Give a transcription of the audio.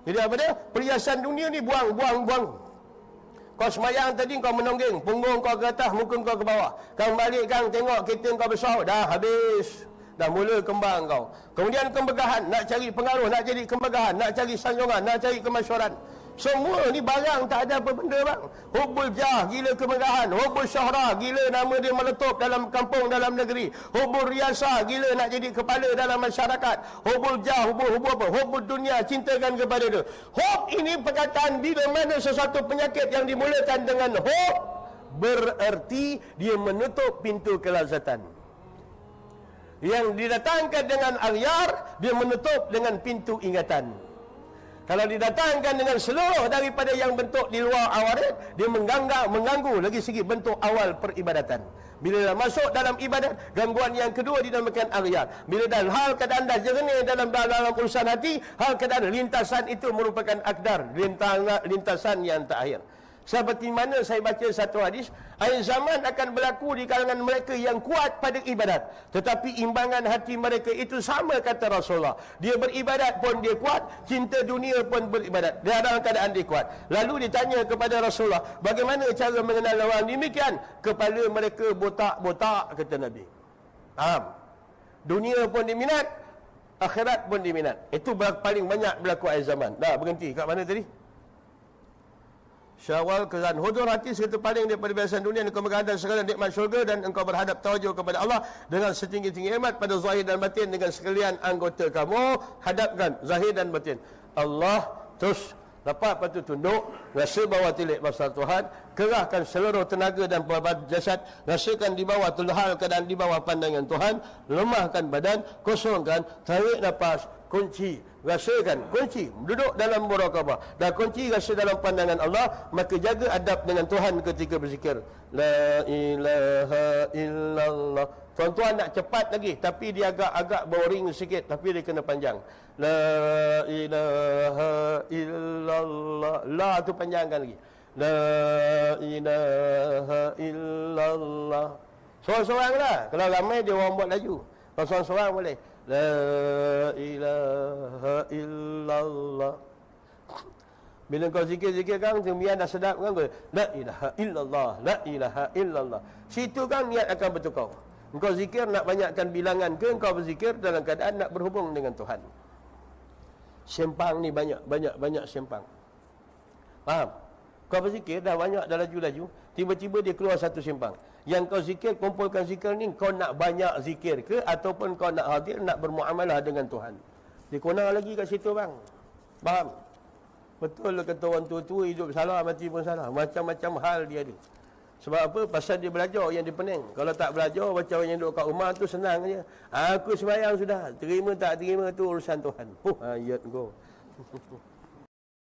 Jadi apa dia? Perhiasan dunia ni buang. Kau semayang tadi kau menonggeng, punggung kau ke atas, muka kau ke bawah. Kau balik kau tengok kereta kau besar, dah habis. Dah mula kembang kau. Kemudian kemegahan, nak cari pengaruh, nak jadi kemegahan, nak cari sanjungan, nak cari kemasyhuran. Semua ni barang tak ada apa benda bang. Hubbul jah, gila kemegahan. Hubbul syahra, gila nama dia meletup dalam kampung, dalam negeri. Hubbul riasa, gila nak jadi kepala dalam masyarakat. Hubbul jah, hubbul apa? Hubbul dunia, cintakan kepada dia. Hub ini perkataan bila mana sesuatu penyakit yang dimulakan dengan hub, bererti dia menutup pintu kelazatan. Yang didatangkan dengan aghyar, dia menutup dengan pintu ingatan. Kalau didatangkan dengan seluruh daripada yang bentuk di luar awarid, dia mengganggu lagi segi bentuk awal peribadatan. Bila dah masuk dalam ibadat, gangguan yang kedua dinamakan aghyar. Bila dah hal keadaan dah jernih dalam urusan hati, hal keadaan lintasan itu merupakan akdar, lintasan yang terakhir. Seperti mana saya baca satu hadis, akhir zaman akan berlaku di kalangan mereka yang kuat pada ibadat, tetapi imbangan hati mereka itu sama, kata Rasulullah. Dia beribadat pun dia kuat, cinta dunia pun beribadat, dia dalam keadaan dia kuat. Lalu ditanya kepada Rasulullah, bagaimana cara mengenal orang demikian? Kepala mereka botak-botak, kata Nabi. Dunia pun diminat, akhirat pun diminat. Itu paling banyak berlaku akhir zaman. Dah berhenti kat mana tadi? Syawal kezan hudur hati serta paling daripada biasan dunia dan kemegahan dan segala nikmat syurga, dan engkau berhadap tawajuh kepada Allah dengan setinggi-tinggi iman pada zahir dan batin dengan sekalian anggota kamu. Hadapkan zahir dan batin Allah, terus dapat patu tunduk, rasa bawah tilik masalah Tuhan, kerahkan seluruh tenaga dan pelbagai jasad, rasakan di bawah tulhal keadaan di bawah pandangan Tuhan, lemahkan badan, kosongkan, tarik nafas, kunci, rasakan, kunci, duduk dalam muraqabah, dan kunci rasa dalam pandangan Allah. Maka jaga adab dengan Tuhan ketika berzikir la ilaha illallah. Tuan-tuan nak cepat lagi, tapi dia agak boring sikit, tapi dia kena panjang. La ilaha illallah. La tu panjangkan lagi. La ilaha illallah. Seorang-seorang lah. Kalau ramai dia orang buat laju. Kalau seorang-seorang boleh. La ilaha illallah. Bila kau zikir-zikir kan, kemudian dah sedap kan, la ilaha illallah, la ilaha illallah. Situ kan niat akan bertukar. Engkau zikir nak banyakkan bilangan ke, engkau berzikir dalam keadaan nak berhubung dengan Tuhan. Sempang ni banyak sempang. Faham? Kau berzikir dah banyak, dah laju-laju, tiba-tiba dia keluar satu sempang. Yang kau zikir, kumpulkan zikir ni, kau nak banyak zikir ke, ataupun kau nak hadir, nak bermuamalah dengan Tuhan. Dia kurang lagi kat situ bang. Faham? Betul kata orang tua-tua, hidup salah, mati pun salah. Macam-macam hal dia ada. Sebab apa? Pasal dia belajar yang dia pening. Kalau tak belajar, macam orang yang duduk kat rumah tu senang je. Aku sembahyang sudah, terima tak terima tu urusan Tuhan. Ayat kau.